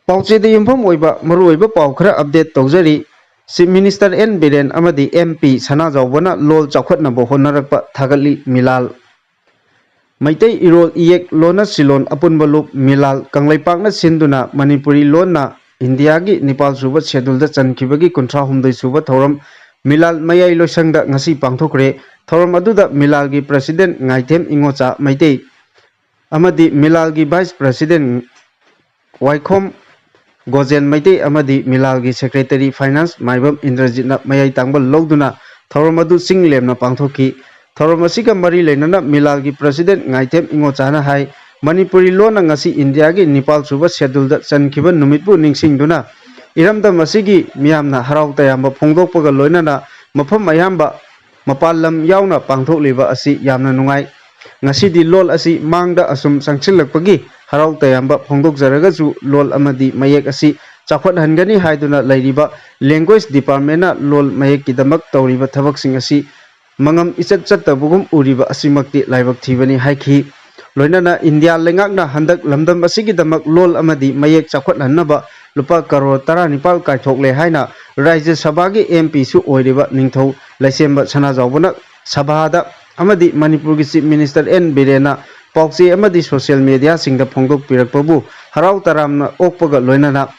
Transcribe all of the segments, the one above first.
ꯄꯥꯎꯆꯦꯗ ꯌꯨꯝꯐꯝ ꯑꯣꯏꯕ ꯃꯔꯨꯑꯣꯏꯕ ꯄꯥꯎ ꯈꯔ ꯑꯞꯗꯦꯠ ꯇꯧꯖꯔꯤ꯫ ꯆꯤꯞ ꯃꯤꯅꯤꯁꯇꯔ ꯑꯦꯟ ꯕꯤꯔꯦꯟ ꯑꯃꯗꯤ MP ꯁꯅꯥꯖꯥꯎꯕꯅ ꯂꯣꯜ ꯆꯥꯎꯈꯠꯅꯕ ꯍꯣꯠꯅꯔꯛꯄ ꯊꯥꯒꯠꯂꯤ ꯃꯤꯂꯥꯜ꯫ ꯃꯩꯇꯩ ꯏꯔꯣꯜ ꯏꯌꯦꯛ ꯂꯣꯟꯅ ꯁꯤꯂꯣꯟ ꯑꯄꯨꯟꯕ ꯂꯨꯞ ꯃꯤꯂꯥꯜ ꯀꯪꯂꯩꯄꯥꯛꯅ ꯁꯤꯟꯗꯨꯅ ꯃꯅꯤꯄꯨꯔꯤ ꯂꯣꯟꯅ ꯏꯟꯗꯤꯌꯥꯒꯤ 7ꯁꯨꯕ ꯁꯦꯗꯨꯜꯗ ꯆꯟꯈꯤꯕꯒꯤ 38ꯁꯨꯕ ꯊꯧꯔꯝ ꯃꯤꯂꯥꯜ ꯃꯌꯥꯏ ꯂꯣꯏꯁꯪꯗ ꯉꯁꯤ ꯄꯥꯡꯊꯣꯛꯈ꯭ꯔꯦ꯫ ꯊꯧꯔꯝ ꯑꯗꯨꯗ ꯃꯤꯂꯥꯜꯒꯤ ꯄ꯭ꯔꯁꯤꯗꯦꯟꯠ ꯉꯥꯏꯊꯦꯝ ꯏꯉꯣꯆꯥ ꯃꯩꯇꯩ ꯑꯃꯗꯤ ꯃꯤꯂꯥꯜꯒꯤ ꯚꯥꯏꯁ ꯄ꯭ꯔꯁꯤꯗꯦꯟꯠ ꯋꯥꯏꯈꯣꯝ ꯒꯣꯖꯦꯟ ꯃꯩꯇꯩ ꯑꯃꯗꯤ ꯃꯤꯂꯥꯜꯒꯤ ꯁꯦꯀ꯭ꯔꯦꯇꯔꯤ ꯐꯥꯏꯅꯥꯟꯁ ꯃꯥꯏꯕꯝ ꯏꯟꯗ꯭ꯔꯖꯤꯠꯅ ꯃꯌꯥꯏ ꯇꯥꯡꯕ ꯂꯧꯗꯨꯅ ꯊꯧꯔꯝ ꯑꯗꯨ ꯆꯤꯡ ꯂꯦꯝꯅ ꯄꯥꯡꯊꯣꯛꯈꯤ꯫ ꯊꯧꯔꯝ ꯑꯁꯤꯒ ꯃꯔꯤ ꯂꯩꯅꯅ ꯃꯤꯂꯥꯜꯒꯤ ꯄ꯭ꯔꯁꯤꯗꯦꯟꯠ ꯉꯥꯏꯊꯦꯝ ꯏꯉꯣꯆꯥꯅ ꯍꯥꯏ ꯃꯅꯤꯄꯨꯔꯤ ꯂꯣꯟꯅ ꯉꯁꯤ ꯏꯟꯗꯤꯌꯥꯒꯤ 7ꯁꯨꯕ ꯁꯦꯗꯨꯜꯗ ꯆꯟꯈꯤꯕ ꯅꯨꯃꯤꯠꯄꯨ ꯅꯤꯡꯁꯤꯡꯗꯨꯅ ꯏꯔꯝꯗꯝ ꯑꯁꯤꯒꯤ ꯃꯤꯌꯥꯝꯅ ꯍꯔꯥꯎ ꯇꯌꯥꯝꯕ ꯐꯣꯡꯗꯣꯛꯄꯒ ꯂꯣꯏꯅꯅ ꯃꯐꯝ ꯑꯌꯥꯝꯕ ꯃꯄꯥꯟ ꯂꯝ ꯌꯥꯎꯅ ꯄꯥꯡꯊꯣꯛꯂꯤꯕ ꯑꯁꯤ ꯌꯥꯝꯅ ꯅꯨꯡꯉꯥꯏ꯫ ꯉꯁꯤꯗꯤ ꯂꯣꯜ ꯑꯁꯤ ꯃꯥꯡꯗ ꯑꯁꯨꯝ ꯆꯪꯁꯤꯜꯂꯛꯄꯒꯤ ꯍꯔꯥꯎ ꯇꯌꯥꯝꯕ ꯐꯣꯡꯗꯣꯛꯆꯔꯒꯁꯨ ꯂꯣꯜ ꯑꯃꯗꯤ ꯃꯌꯦꯛ ꯑꯁꯤ ꯆꯥꯎꯈꯠꯍꯟꯒꯅꯤ ꯍꯥꯏꯗꯨꯅ ꯂꯩꯔꯤꯕ ꯂꯦꯡꯒ꯭ꯋꯦꯖ ꯗꯤꯄꯥꯔꯠꯃꯦꯟꯠꯅ ꯂꯣꯜ ꯃꯌꯦꯛꯀꯤꯗꯃꯛ ꯇꯧꯔꯤꯕ ꯊꯕꯛꯁꯤꯡ ꯑꯁꯤ ꯃꯉꯝ ꯏꯆꯠ ꯆꯠꯇꯕꯒꯨꯝ ꯎꯔꯤꯕ ꯑꯁꯤꯃꯛꯇꯤ ꯂꯥꯏꯕꯛ ꯊꯤꯕꯅꯤ ꯍꯥꯏꯈꯤ꯫ ꯂꯣꯏꯅꯅ ꯏꯟꯗꯤꯌꯥ ꯂꯩꯉꯥꯛꯅ ꯍꯟꯗꯛ ꯂꯝꯗꯝ ꯑꯁꯤꯒꯤꯗꯃꯛ ꯂꯣꯜ ꯑꯃꯗꯤ ꯃꯌꯦꯛ ꯆꯥꯎꯈꯠꯍꯟꯅꯕ ꯂꯨꯄꯥ ꯀꯔꯣꯔ 19 ꯀꯥꯏꯊꯣꯛꯂꯦ ꯍꯥꯏꯅ ꯔꯥꯖ꯭ꯌ ꯁꯚꯥꯒꯤ MP ꯁꯨ ꯑꯣꯏꯔꯤꯕ ꯅꯤꯡꯊꯧ ꯂꯩꯁꯦꯝꯕ ꯁꯅꯥꯖꯥꯎꯕꯅ ꯁꯚꯥꯗ ꯑꯃꯗꯤ ꯃꯅꯤꯄꯨꯔꯒꯤ ꯆꯤꯞ ꯃꯤꯅꯤꯁꯇꯔ ꯑꯦꯟ ꯕꯤꯔꯦꯟꯅ ꯄꯥꯎꯆꯦ ꯑꯃꯗꯤ ꯁꯣꯁꯤꯌꯦꯜ ꯃꯤꯗꯤꯌꯥꯁꯤꯡꯗ ꯐꯣꯡꯗꯣꯛꯄꯤꯔꯛꯄꯕꯨ ꯍꯔꯥꯎ ꯇꯔꯥꯝꯅ ꯑꯣꯛꯄꯒ ꯂꯣꯏꯅꯅ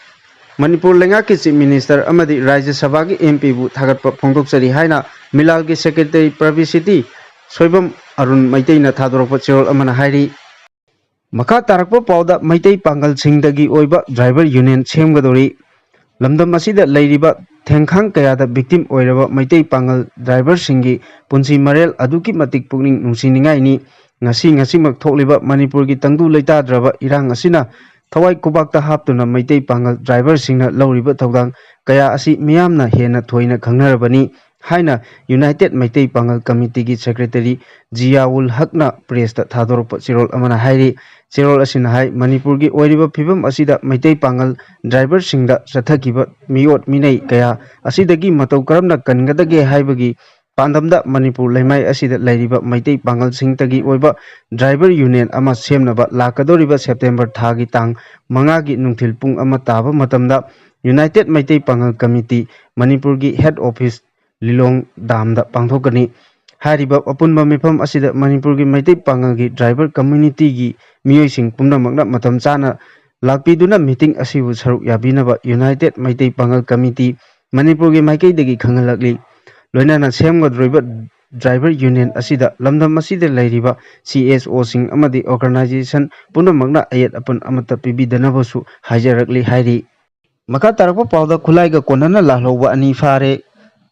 ꯃꯅꯤꯄꯨꯔ ꯂꯩꯉꯥꯛꯀꯤ ꯆꯤꯞ ꯃꯤꯅꯤꯁꯇꯔ ꯑꯃꯗꯤ ꯔꯥꯖ꯭य ꯁꯚꯥꯒꯤ MP ꯕꯨ ꯊꯥꯒꯠꯄ ꯐꯣꯡꯗꯣꯛꯆꯔꯤ ꯍꯥꯏꯅ ꯃꯤꯂꯥꯜꯒꯤ ꯁꯦꯀ꯭ꯔꯦꯇꯔꯤ ꯄꯕ꯭ꯂꯤꯁꯤꯇꯤ ꯁꯣꯏꯕꯝ ꯑꯔꯨꯟ ꯃꯩꯇꯩꯅ ꯊꯥꯗꯣꯔꯛꯄ ꯆꯦꯔꯣꯜ ꯑꯃꯅ ꯍꯥꯏꯔꯤ꯫ ꯃꯈꯥ ꯇꯥꯔꯛꯄ ꯄꯥꯎꯗ ꯃꯩꯇꯩ ꯄꯥꯡꯒꯜꯁꯤꯡꯗꯒꯤ ꯑꯣꯏꯕ ꯗ꯭ꯔꯥꯏꯚꯔ ꯌꯨꯅꯤꯌꯟ ꯁꯦꯝꯒꯗꯧꯔꯤ꯫ ꯂꯝꯗꯝ ꯑꯁꯤꯗ ꯂꯩꯔꯤꯕ ꯊꯦꯡꯈꯥꯡ ꯀꯌꯥꯗ ꯚꯤꯛꯇꯤꯝ ꯑꯣꯏꯔꯕ ꯃꯩꯇꯩ ꯄꯥꯡꯒꯜ ꯗ꯭ꯔꯥꯏꯚꯔꯁꯤꯡꯒꯤ ꯄꯨꯟꯁꯤ ꯃꯔꯦꯜ ꯑꯗꯨꯛꯀꯤ ꯃꯇꯤꯛ ꯄꯨꯛꯅꯤꯡ ꯅꯨꯡꯁꯤꯅꯤꯡꯉꯥꯏꯅꯤ꯫ ꯉꯁꯤꯃꯛ ꯊꯣꯛꯂꯤꯕ ꯃꯅꯤꯄꯨꯔꯒꯤ ꯇꯪꯗꯨ ꯂꯩꯇꯥꯗ꯭ꯔꯕ ꯏꯔꯥꯡ ꯑꯁꯤꯅ ꯊꯋꯥꯏ ꯈꯨꯕꯥꯛꯇ ꯍꯥꯞꯇꯨꯅ ꯃꯩꯇꯩ ꯄꯥꯡꯒꯜ ꯗ꯭ꯔꯥꯏꯚꯔꯁꯤꯡꯅ ꯂꯧꯔꯤꯕ ꯊꯧꯗꯥꯡ ꯀꯌꯥ ꯑꯁꯤ ꯃꯤꯌꯥꯝꯅ ꯍꯦꯟꯅ ꯊꯣꯏꯅ ꯈꯪꯅꯔꯕꯅꯤ ꯍꯥꯏꯅ ꯌꯨꯅꯥꯏꯇꯦꯗ ꯃꯩꯇꯩ ꯄꯥꯡꯒꯜ ꯀꯝꯃꯤꯇꯤꯒꯤ ꯁꯦꯀ꯭ꯔꯦꯇꯔꯤ ꯖꯤꯌꯥꯎꯜ ꯍꯛꯅ ꯄ꯭ꯔꯦꯁꯇ ꯊꯥꯗꯣꯔꯛꯄ ꯆꯦꯔꯣꯜ ꯑꯃꯅ ꯍꯥꯏꯔꯤ꯫ ꯆꯦꯔꯣꯜ ꯑꯁꯤꯅ ꯍꯥꯏ ꯃꯅꯤꯄꯨꯔꯒꯤ ꯑꯣꯏꯔꯤꯕ ꯐꯤꯚꯝ ꯑꯁꯤꯗ ꯃꯩꯇꯩ ꯄꯥꯡꯒꯜ ꯗ꯭ꯔꯥꯏꯚꯔꯁꯤꯡꯗ ꯆꯠꯊꯈꯤꯕ ꯃꯤꯑꯣꯠ ꯃꯤꯅꯩ ꯀꯌꯥ ꯑꯁꯤꯗꯒꯤ ꯃꯇꯧ ꯀꯔꯝꯅ ꯀꯟꯒꯗꯒꯦ ꯍꯥꯏꯕꯒꯤ ꯄꯥꯟꯗꯝꯗ ꯃꯅꯤꯄꯨꯔ ꯂꯩꯃꯥꯏ ꯑꯁꯤꯗ ꯂꯩꯔꯤꯕ ꯃꯩꯇꯩ ꯄꯥꯡꯒꯜꯁꯤꯡꯇꯒꯤ ꯑꯣꯏꯕ ꯗ꯭ꯔꯥꯏꯚꯔ ꯌꯨꯅꯤꯌꯟ ꯑꯃ ꯁꯦꯝꯅꯕ ꯂꯥꯛꯀꯗꯧꯔꯤꯕ ꯁꯦꯞꯇꯦꯝꯕꯔ ꯊꯥꯒꯤ ꯇꯥꯡ 5ꯒꯤ ꯅꯨꯡꯊꯤꯜ ꯄꯨꯡ 1 ꯇꯥꯕ ꯃꯇꯝꯗ ꯌꯨꯅꯥꯏꯇꯦꯗ ꯃꯩꯇꯩ ꯄꯥꯡꯒꯜ ꯀꯝꯃꯤꯇꯤ ꯃꯅꯤꯄꯨꯔꯒꯤ ꯍꯦꯗ ꯑꯣꯐꯤꯁ ꯂꯤꯂꯣꯡ ꯗꯥꯝꯗ ꯄꯥꯡꯊꯣꯛꯀꯅꯤ꯫ ꯍꯥꯏꯔꯤꯕ ꯑꯄꯨꯟꯕ ꯃꯤꯐꯝ ꯑꯁꯤꯗ ꯃꯅꯤꯄꯨꯔꯒꯤ ꯃꯩꯇꯩ ꯄꯥꯡꯒꯜꯒꯤ ꯗ꯭ꯔꯥꯏꯚꯔ ꯀꯝꯃ꯭ꯌꯨꯅꯤꯇꯤꯒꯤ ꯃꯤꯑꯣꯏꯁꯤꯡ ꯄꯨꯝꯅꯃꯛꯅ ꯃꯇꯝ ꯆꯥꯅ ꯂꯥꯛꯄꯤꯗꯨꯅ ꯃꯤꯇꯤꯡ ꯑꯁꯤꯕꯨ ꯁꯔꯨꯛ ꯌꯥꯕꯤꯅꯕ ꯌꯨꯅꯥꯏꯇꯦꯗ ꯃꯩꯇꯩ ꯄꯥꯡꯒꯜ ꯀꯝꯃꯤꯇꯤ ꯃꯅꯤꯄꯨꯔꯒꯤ ꯃꯥꯏꯀꯩꯗꯒꯤ ꯈꯪꯍꯜꯂꯛꯂꯤ꯫ ꯂꯣꯏꯅꯅ ꯁꯦꯝꯒꯗꯧꯔꯤꯕ ꯗ꯭ꯔꯥꯏꯚꯔ ꯌꯨꯅꯤꯌꯟ ꯑꯁꯤꯗ ꯂꯝꯗꯝ ꯑꯁꯤꯗ ꯂꯩꯔꯤꯕ CSOꯁꯤꯡ ꯑꯃꯗꯤ ꯑꯣꯔꯒꯅꯥꯏꯖꯦꯁꯟ ꯄꯨꯝꯅꯃꯛꯅ ꯑꯌꯦꯠ ꯑꯄꯟ ꯑꯃꯠꯇ ꯄꯤꯕꯤꯗꯅꯕꯁꯨ ꯍꯥꯏꯖꯔꯛꯂꯤ ꯍꯥꯏꯔꯤ꯫ ꯃꯈꯥ ꯇꯥꯔꯛꯄ ꯄꯥꯎꯗ ꯈꯨꯠꯂꯥꯏꯒ ꯀꯣꯟꯅꯅ ꯂꯥꯜꯍꯧꯕ 2 ꯐꯥꯔꯦ꯫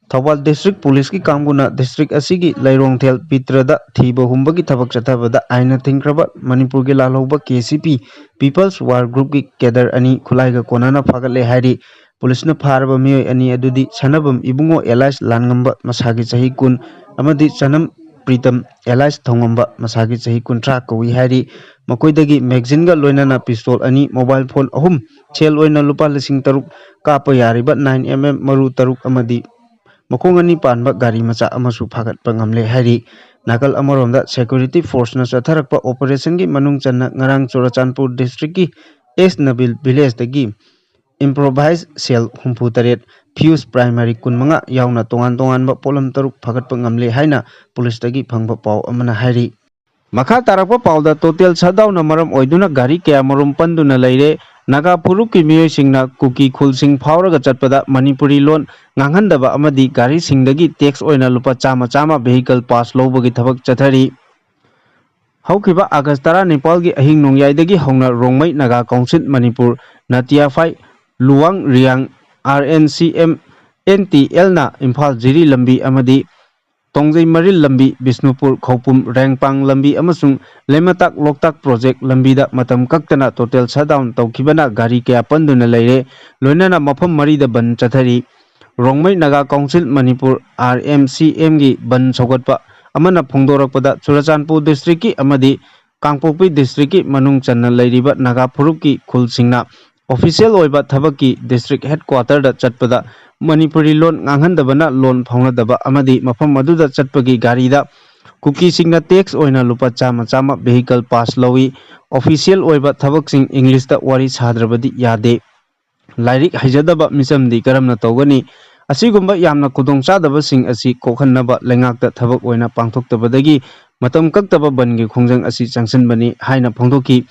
ꯊꯧꯕꯥꯜ ꯗꯤꯁꯇ꯭ꯔꯤꯛ ꯄꯨꯂꯤꯁꯀꯤ ꯀꯥꯡꯕꯨꯅ ꯗꯤꯁꯇ꯭ꯔꯤꯛ ꯑꯁꯤꯒꯤ ꯂꯩꯔꯣꯡꯊꯦꯜ ꯄꯤꯇ꯭ꯔꯗ ꯊꯤꯕ ꯍꯨꯝꯕꯒꯤ ꯊꯕꯛ ꯆꯠꯊꯕꯗ ꯑꯥꯏꯟꯅ ꯊꯤꯡꯈ꯭ꯔꯕ ꯃꯅꯤꯄꯨꯔꯒꯤ ꯂꯥꯜꯍꯧꯕ KCP ꯄꯤꯄꯜꯁ ꯋꯥꯔ ꯒ꯭ꯔꯨꯞꯀꯤ ꯀꯦꯗꯔ 2 ꯈꯨꯠꯂꯥꯏꯒ ꯀꯣꯟꯅꯅ ꯐꯥꯒꯠꯂꯦ ꯍꯥꯏꯔꯤ꯫ ꯄꯨꯂꯤꯁꯅ ꯐꯥꯔꯕ ꯃꯤꯑꯣꯏ 2 ꯑꯗꯨꯗꯤ ꯁꯅꯕꯝ ꯏꯕꯨꯡꯉꯣ ꯑꯦꯂꯥꯏꯁ ꯂꯥꯟꯉꯝꯕ ꯃꯁꯥꯒꯤ ꯆꯍꯤ 10 ꯑꯃꯗꯤ ꯆꯅꯝ ꯄ꯭ꯔꯤꯇꯝ ꯑꯦꯂꯥꯏꯁ ꯊꯧꯉꯝꯕ ꯃꯁꯥꯒꯤ ꯆꯍꯤ 30 ꯀꯧꯏ ꯍꯥꯏꯔꯤ꯫ ꯃꯈꯣꯏꯗꯒꯤ ꯃꯦꯒꯖꯤꯟꯒ ꯂꯣꯏꯅꯅ ꯄꯤꯁꯇꯣꯜ 2, ꯃꯣꯕꯥꯏꯜ ꯐꯣꯟ 3, ꯁꯦꯜ ꯑꯣꯏꯅ ꯂꯨꯄꯥ 3,000 ꯀꯥꯞꯄ ꯌꯥꯔꯤꯕ 9mm ꯃꯔꯨ 3 ꯑꯃꯗꯤ ꯃꯈꯣꯡ 2 ꯄꯥꯟꯕ ꯒꯥꯔꯤ ꯃꯆꯥ ꯑꯃꯁꯨ ꯐꯥꯒꯠꯄ ꯉꯝꯂꯦ ꯍꯥꯏꯔꯤ꯫ ꯅꯥꯀꯜ ꯑꯃꯔꯣꯝꯗ ꯁꯦꯀ꯭ꯌꯨꯔꯤꯇꯤ ꯐꯣꯔꯁꯅ ꯆꯠꯊꯔꯛꯄ ꯑꯣꯄꯔꯦꯁꯟꯒꯤ ꯃꯅꯨꯡ ꯆꯟꯅ ꯉꯔꯥꯡ ꯆꯨꯔꯆꯥꯟꯄꯨꯔ ꯗꯤꯁꯇ꯭ꯔꯤꯛꯀꯤ ꯑꯦꯁ ꯅꯕꯤꯜ ꯚꯤꯂꯦꯖꯗꯒꯤ ꯏꯝꯄ꯭ꯔꯣꯚꯥꯏꯖ ꯁꯦꯜ 68, ꯐ꯭ꯌꯨꯁ ꯄ꯭ꯔꯥꯏꯃꯥꯔꯤ 15 ꯌꯥꯎꯅ ꯇꯣꯉꯥꯟꯕ ꯄꯣꯠꯂꯝ 3 ꯐꯥꯒꯠꯄ ꯉꯝꯂꯦ ꯍꯥꯏꯅ ꯄꯨꯂꯤꯁꯇꯒꯤ ꯐꯪꯕ ꯄꯥꯎ ꯑꯃꯅ ꯍꯥꯏꯔꯤ꯫ ꯃꯈꯥ ꯇꯥꯔꯛꯄ ꯄꯥꯎꯗ ꯇꯣꯇꯦꯜ ꯁꯠꯗꯥꯎꯟꯅ ꯃꯔꯝ ꯑꯣꯏꯗꯨꯅ ꯒꯥꯔꯤ ꯀꯌꯥ ꯃꯔꯨꯝ ꯄꯟꯗꯨꯅ ꯂꯩꯔꯦ꯫ ꯅꯥꯒꯥ ꯐꯨꯔꯨꯞꯀꯤ ꯃꯤꯑꯣꯏꯁꯤꯡꯅ ꯀꯨꯀꯤ ꯈꯨꯜꯁꯤꯡ ꯐꯥꯎꯔꯒ ꯆꯠꯄꯗ ꯃꯅꯤꯄꯨꯔꯤ ꯂꯣꯟ ꯉꯥꯡꯍꯟꯗꯕ ꯑꯃꯗꯤ ꯒꯥꯔꯤꯁꯤꯡꯗꯒꯤ ꯇꯦꯛꯁ ꯑꯣꯏꯅ ꯂꯨꯄꯥ 100 ꯚꯦꯍꯤꯀꯜ ꯄꯥꯁ ꯂꯧꯕꯒꯤ ꯊꯕꯛ ꯆꯠꯊꯔꯤ꯫ ꯍꯧꯈꯤꯕ ꯑꯥꯒꯁ 19ꯒꯤ ꯑꯍꯤꯡ ꯅꯣꯡꯌꯥꯏꯗꯒꯤ ꯍꯧꯅ ꯔꯣꯡꯃꯩ ꯅꯥꯒꯥ ꯀꯥꯎꯟꯁꯤꯜ ꯃꯅꯤꯄꯨꯔ, ꯅꯥꯇꯤꯌꯥꯐꯥꯏ, ꯂꯨꯋꯥꯡ ꯔꯤꯌꯥꯡ, RNCM, NTLꯅ ꯏꯝꯐꯥꯜ ꯖꯤꯔꯤ ꯂꯝꯕꯤ ꯑꯃꯗꯤ ꯇꯣꯡꯖꯩ ꯃꯔꯤꯜ ꯂꯝꯕꯤ, ꯕꯤꯁꯅꯨꯄꯨꯔ ꯈꯧꯄꯨꯝ ꯔꯦꯡꯄꯥꯡ ꯂꯝꯕꯤ ꯑꯃꯁꯨꯡ ꯂꯩꯃꯇꯥꯛ ꯂꯣꯛꯇꯥꯛ ꯄ꯭ꯔꯣꯖꯦꯛ ꯂꯝꯕꯤꯗ ꯃꯇꯝ ꯀꯛꯇꯅ ꯇꯣꯇꯦꯜ ꯁꯠꯗꯥꯎꯟ ꯇꯧꯈꯤꯕꯅ ꯒꯥꯔꯤ ꯀꯌꯥ ꯄꯟꯗꯨꯅ ꯂꯩꯔꯦ꯫ ꯂꯣꯏꯅꯅ ꯃꯐꯝ 4ꯗ ꯕꯟ ꯆꯠꯊꯔꯤ꯫ ꯔꯣꯡꯃꯩ ꯅꯥꯒꯥ ꯀꯥꯎꯟꯁꯤꯜ ꯃꯅꯤꯄꯨꯔ RMCMꯒꯤ ꯕꯟ ꯁꯧꯒꯠꯄ ꯑꯃꯅ ꯐꯣꯡꯗꯣꯔꯛꯄꯗ ꯆꯨꯔꯆꯥꯟꯄꯨꯔ ꯗꯤꯁꯇ꯭ꯔꯤꯛꯀꯤ ꯑꯃꯗꯤ ꯀꯥꯡꯄꯣꯛꯄꯤ ꯗꯤꯁꯇ꯭ꯔꯤꯛꯀꯤ ꯃꯅꯨꯡ ꯆꯟꯅ ꯂꯩꯔꯤꯕ ꯅꯥꯒꯥ ꯐꯨꯔꯨꯞꯀꯤ ꯈꯨꯜꯁꯤꯡꯅ ꯑꯣꯐꯤꯁꯤꯌꯦꯜ ꯑꯣꯏꯕ ꯊꯕꯛꯀꯤ ꯗꯤꯁꯇ꯭ꯔꯤꯛ ꯍꯦꯗꯀ꯭ꯋꯥꯇꯔꯗ ꯆꯠꯄꯗ ꯃꯅꯤꯄꯨꯔꯤ ꯂꯣꯟ ꯉꯥꯡꯍꯟꯗꯕꯅ ꯂꯣꯟ ꯐꯥꯎꯅꯗꯕ ꯑꯃꯗꯤ ꯃꯐꯝ ꯑꯗꯨꯗ ꯆꯠꯄꯒꯤ ꯒꯥꯔꯤꯗ ꯀꯨꯀꯤꯁꯤꯡꯅ ꯇꯦꯛꯁ ꯑꯣꯏꯅ ꯂꯨꯄꯥ 100 ꯚꯦꯍꯤꯀꯜ ꯄꯥꯁ ꯂꯧꯏ꯫ ꯑꯣꯐꯤꯁꯤꯌꯦꯜ ꯑꯣꯏꯕ ꯊꯕꯛꯁꯤꯡ ꯏꯪꯂꯤꯁꯇ ꯋꯥꯔꯤ ꯁꯥꯗ꯭ꯔꯕꯗꯤ ꯌꯥꯗꯦ꯫ Lairik haijadaba misamdi karamna tawgani asigumba yamna khudongchadabasing asi kokhannaba lengakta thabak oina pangthoktabadagi matam kaktaba bangi khongjang asi changsinbani haina phongdoki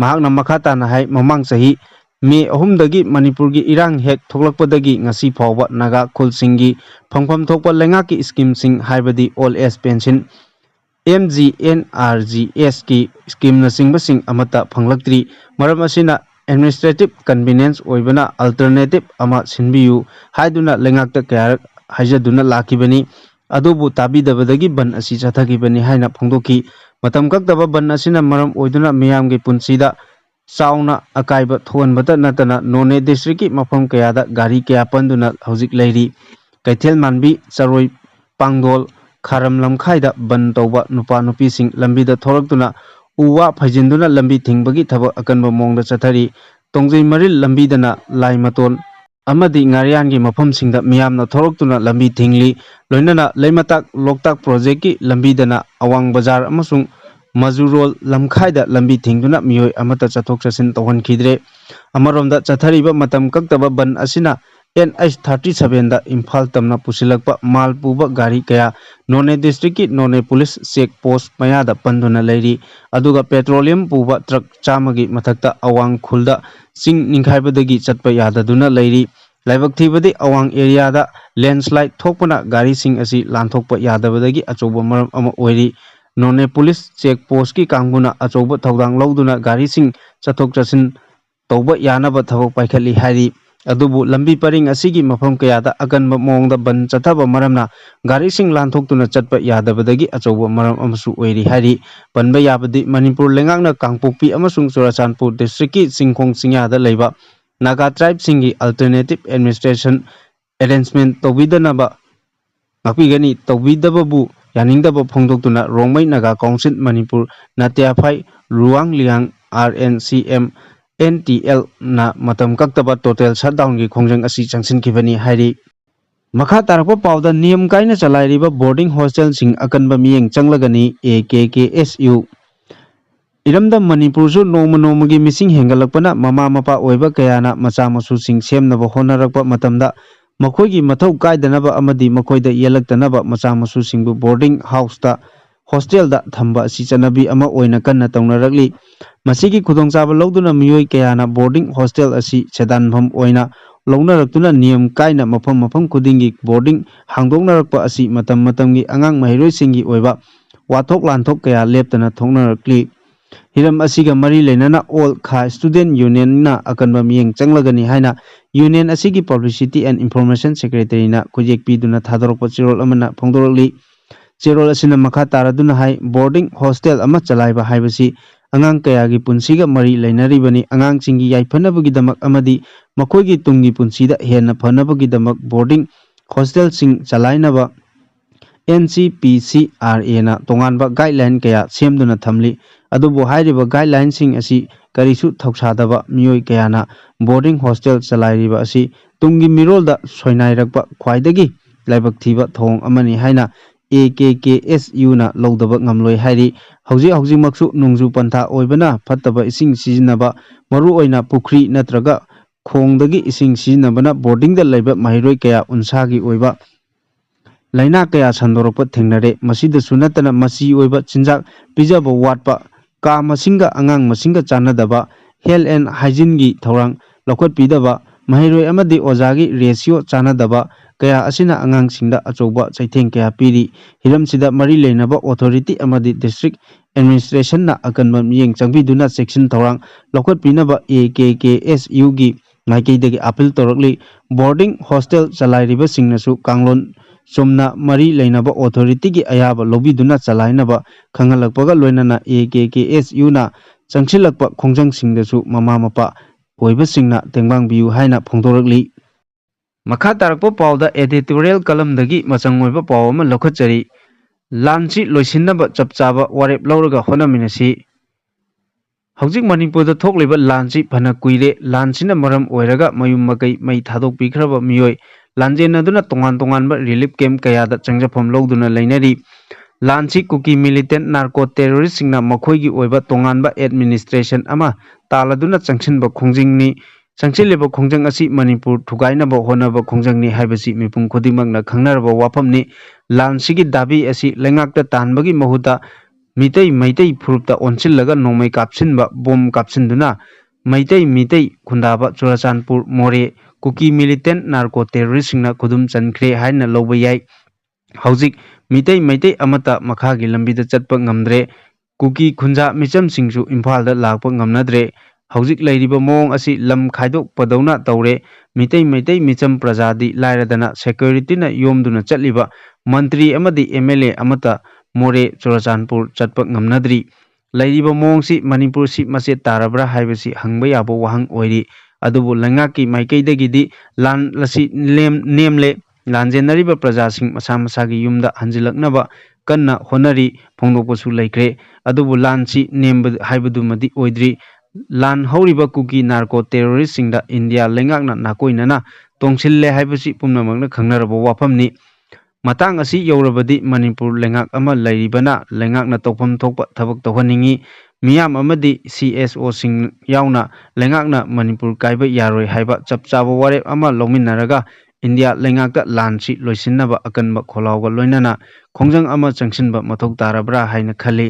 mahakna makhatana hai mamang sahi May 3 dagi Manipurgi irang hek thoklakpadagi ngasi phawba naga khulsingi phangpham thokpa lengaki scheme sing haibadi all age pension MGNRGS ki scheme na singbasing amata phanglaktri maram asina administrative convenience oibana alternative ama sinbiyu haiduna lengakta kayar haijaduna lakibani adubu tabidabadagi ban asi chathagibani haina phongdoki matam kaktaba ban asina maram oiduna miyamgi punsida Sauna akaiba thoanbata natana None district ki mafam kayada gari kaya panduna hauzik leiri Kaithel manbi charoi pangdol kharam lamkhaida ban tawba nupa nupi sing lambida thoraktuna uwa phajinduna lambi thingbagi thaba akanba mongda chathari tongjei maril lambidana laimaton amadi ngariyangi mafam singda miyamna thoraktuna lambi thingli loinana leimatak loktak project ki lambidana awang bazar amasung Mazurol lamkhaida lambi thingduna miyoi amata chathok chasin tawhan khidre amaromda chathariba matam kaktaba ban asina NH37 da Imphal tamna pusilakpa mal puba gari kaya None district ki None police check post mayada panduna leiri aduga petroleum puba truck chamagi mathakta awang khulda sing ningkhaibadagi chatpa yadaduna leiri laibak thibadi awang area da landslide thokpana gari sing asi lanthokpa yadabadagi achoba maram ama oiri None police check post ki kanguna achoba thaudang lauduna gari sing chathok chasin tawba yanaba thabak paikhali hari adubu lambi paring asigi mafam kayada aganba mongda ban chathaba maramna gari sing lanthokduna chatpa yadabadagi achoba maram amasu oiri hari banba yabadi Manipur lengakna kangpokpi amasung Churachandpur district ki singkhong singyada leiba Naga tribe singi alternative administration arrangement tawbidanaba ngakpigani tawbidababu yaningdaba phongdoktuna Nongmei Naga Council Manipur Natiafai Ruang Liang RNCM NTL na matam kaktaba total shutdown gi khongjang asi changsinkibani hairi makha tarakpa pawda niyam kaina chalairiba boarding hostel sing akanba miyeng changlagani AKKSU iramda Manipur su nongmagi mising hengalakpana mama mapa oiba kayana macha masu sing semnaba honarakpa matamda makhoi mathau kaidanaba amadi makoida yelaktanaba macha masu singbu boarding house ta hostel da thamba si chanabi ama oina kanna tawnarakli masigi khudongchaba loduna miyoi kayana boarding hostel asi sedanbham oina lounaraktuna niyam kaina mafam khudingi boarding hangdoknarakpa asi matam matamgi angang mahiroi singi oiba wathok lanthok kaya leptana thoknarakli hiram asiga mari leinana all kha student union na akanba miyeng changlagani haina union asigi publicity and information secretary na kujek piduna thadorokpa chirol amana phongdorakli chirol asina makha taraduna hai boarding hostel ama chalaiba haibasi angang kayagi punsiga mari leinaribani angang chingi yaiphanabugi damak amadi makoigi tungi punsida henna phanabugi damak boarding hostel sing chalainaba NCPCRA na tonganba guideline kaya semduna thamli adubu hairiba guideline sing asi karisu thoksadaba miyoi kayana boarding hostel chalairiba asi tungi mirolda soinairakpa khwaidagi laibak thiba thong amani haina AKKSU na lodaba ngamloi hairi hauji maksu nungju pantha oibana phattaba ising sizinaba maru oina pukhri natraga khongdagi ising sizinabana boarding da laiba mahiroi kaya unsagi oiba laina kaya sandorokpa thengnare masida sunatana masi oiba chinjak pijaba watpa ka masinga angang masinga chanadaba health and hygiene gi thorang lokot pidaba mahiroi amadi ojagi ratio chanadaba kaya asina angang singda achoba chaitheng kaya piri hiramsida mari leinaba authority amadi district administration na akanba miyeng changbiduna section thorang lokot pinaba AKKSU gi ngaikeidagi appeal torakli boarding hostel chalairiba singnasu kanglon somna mari leinaba authority gi ayaba lobiduna chalainaba khangalakpaga loinana AKKSU na changsilakpa khongjang singdasu mama mapa oiba singna tengbang biu haina phongdorakli makha tarakpa pawda editorial column dagi machang oiba paw ama lokhatchari lanchi loisinaba chapchaba warep lauraga honaminasi hauzik Manipur da thokliba lanchi phana kuire lanchina maram oiraga mayum makai mai thadok pikhraba miyoi lanjenaduna tongan ba relief camp kaya da changjafam loduna leinari lanchi Kuki militant Narco terrorist singna makhoigi oiba tongan ba administration ama taladuna changsinba khongjingni ꯆꯪꯁꯤꯜꯂꯤꯕ ꯈꯣꯡꯖꯪ ꯑꯁꯤ ꯃꯅꯤꯄꯨꯔ ꯊꯨꯒꯥꯏꯅꯕ ꯍꯣꯠꯅꯕ ꯈꯣꯡꯖꯪꯅꯤ ꯍꯥꯏꯕꯁꯤ ꯃꯤꯄꯨꯝ ꯈꯨꯗꯤꯡꯃꯛꯅ ꯈꯪꯅꯔꯕ ꯋꯥꯐꯝꯅꯤ꯫ ꯂꯥꯟꯁꯤꯒꯤ Dhabi ꯑꯁꯤ ꯂꯩꯉꯥꯛꯇ ꯇꯥꯟꯕꯒꯤ ꯃꯍꯨꯠꯇ ꯃꯩꯇꯩ ꯐꯨꯔꯨꯞꯇ ꯑꯣꯟꯁꯤꯜꯂꯒ ꯅꯣꯡꯃꯩ ꯀꯥꯞꯁꯤꯟꯕ, ꯕꯣꯝ ꯀꯥꯞꯁꯤꯟꯗꯨꯅ ꯃꯩꯇꯩ ꯈꯨꯟꯗꯥꯕ ꯆꯨꯔꯆꯥꯟꯄꯨꯔ, ꯃꯣꯔꯦ, ꯀꯨꯀꯤ ꯃꯤꯂꯤꯇꯦꯟꯠ ꯅꯥꯔꯀꯣ ꯇꯦꯔꯣꯔꯤꯁꯁꯤꯡꯅ ꯈꯨꯗꯨꯝ ꯆꯟꯈ꯭ꯔꯦ ꯍꯥꯏꯅ ꯂꯧꯕ ꯌꯥꯏ꯫ ꯍꯧꯖꯤꯛ ꯃꯩꯇꯩ ꯑꯃꯠꯇ ꯃꯈꯥꯒꯤ ꯂꯝꯕꯤꯗ ꯆꯠꯄ ꯉꯝꯗ꯭ꯔꯦ꯫ ꯀꯨꯀꯤ ꯈꯨꯟꯖꯥ ꯃꯤꯆꯝꯁꯤꯡꯁꯨ ꯏꯝꯐꯥꯜꯗ ꯂꯥꯛꯄ ꯉꯝꯅꯗ꯭ꯔꯦ꯫ ꯍꯧꯖꯤꯛ ꯂꯩꯔꯤꯕ ꯃꯑꯣꯡ ꯑꯁꯤ ꯂꯝ ꯈꯥꯏꯗꯣꯛꯄꯗꯧꯅ ꯇꯧꯔꯦ꯫ ꯃꯩꯇꯩ ꯃꯤꯆꯝ ꯄ꯭ꯔꯖꯥꯗꯤ ꯂꯥꯏꯔꯗꯅ ꯁꯦꯀ꯭ꯌꯨꯔꯤꯇꯤꯅ ꯌꯣꯝꯗꯨꯅ ꯆꯠꯂꯤꯕ ꯃꯟꯇ꯭ꯔꯤ ꯑꯃꯗꯤ MLA ꯑꯃꯠꯇ ꯃꯣꯔꯦ, ꯆꯨꯔꯆꯥꯟꯄꯨꯔ ꯆꯠꯄ ꯉꯝꯅꯗ꯭ꯔꯤ꯫ ꯂꯩꯔꯤꯕ ꯃꯑꯣꯡꯁꯤ ꯃꯅꯤꯄꯨꯔꯁꯤ ꯃꯆꯦꯠ ꯇꯥꯔꯕ꯭ꯔꯥ ꯍꯥꯏꯕꯁꯤ ꯍꯪꯕ ꯌꯥꯕ ꯋꯥꯍꯪ ꯑꯣꯏꯔꯤ꯫ ꯑꯗꯨꯕꯨ ꯂꯩꯉꯥꯛꯀꯤ ꯃꯥꯏꯀꯩꯗꯒꯤꯗꯤ ꯂꯥꯟ ꯑꯁꯤ ꯅꯦꯝꯂꯦ꯫ ꯂꯥꯟꯖꯦꯟꯅꯔꯤꯕ प्रꯖꯥꯁꯤꯡ ꯃꯁꯥ ꯃꯁꯥꯒꯤ ꯌꯨꯝꯗ ꯍꯟꯖꯤꯜꯂꯛꯅꯕ ꯀꯟꯅ ꯍꯣꯠꯅꯔꯤ, ꯐꯣꯡꯗꯣꯛꯄꯁꯨ ꯂꯩꯈ꯭ꯔꯦ꯫ ꯑꯗꯨꯕꯨ ꯂꯥꯟꯁꯤ ꯅꯦꯝꯕ ꯍꯥꯏꯕꯗꯨꯃꯗꯤ ꯑꯣꯏꯗ꯭ꯔꯤ꯫ ꯂꯥꯟ ꯍꯧꯔꯤꯕ ꯀꯨꯀꯤ ꯅꯥꯔꯀꯣ ꯇꯦꯔꯣꯔꯤꯁꯁꯤꯡꯗ ꯏꯟꯗꯤꯌꯥ ꯂꯩꯉꯥꯛꯅ ꯅꯥꯀꯣꯏꯅꯅ ꯇꯣꯡꯁꯤꯜꯂꯦ ꯍꯥꯏꯕꯁꯤ ꯄꯨꯝꯅꯃꯛꯅ ꯈꯪꯅꯔꯕ ꯋꯥꯐꯝꯅꯤ꯫ ꯃꯇꯥꯡ ꯑꯁꯤ ꯌꯧꯔꯕꯗꯤ ꯃꯅꯤꯄꯨꯔ ꯂꯩꯉꯥꯛ ꯑꯃ ꯂꯩꯔꯤꯕꯅ ꯂꯩꯉꯥꯛꯅ ꯇꯧꯐꯝ ꯊꯣꯛꯄ ꯊꯕꯛ ꯇꯧꯍꯟꯅꯤꯡꯉꯤ꯫ ꯃꯤꯌꯥꯝ ꯑꯃꯗꯤ CSOꯁꯤꯡ ꯌꯥꯎꯅ ꯂꯩꯉꯥꯛꯅ ꯃꯅꯤꯄꯨꯔ ꯀꯥꯏꯕ ꯌꯥꯔꯣꯏ ꯍꯥꯏꯕ ꯆꯞ ꯆꯥꯕ ꯋꯥꯔꯦꯞ ꯑꯃ ꯂꯧꯃꯤꯟꯅꯔꯒ ꯏꯟꯗꯤꯌꯥ ꯂꯩꯉꯥꯛꯇ ꯂꯥꯟꯁꯤ ꯂꯣꯏꯁꯤꯟꯅꯕ ꯑꯀꯟꯕ ꯈꯣꯜꯂꯥꯎꯒ ꯂꯣꯏꯅꯅ ꯈꯣꯡꯖꯪ ꯑꯃ ꯆꯪꯁꯤꯟꯕ ꯃꯊꯧ ꯇꯥꯔꯕ꯭ꯔꯥ ꯍꯥꯏꯅ ꯈꯜꯂꯤ꯫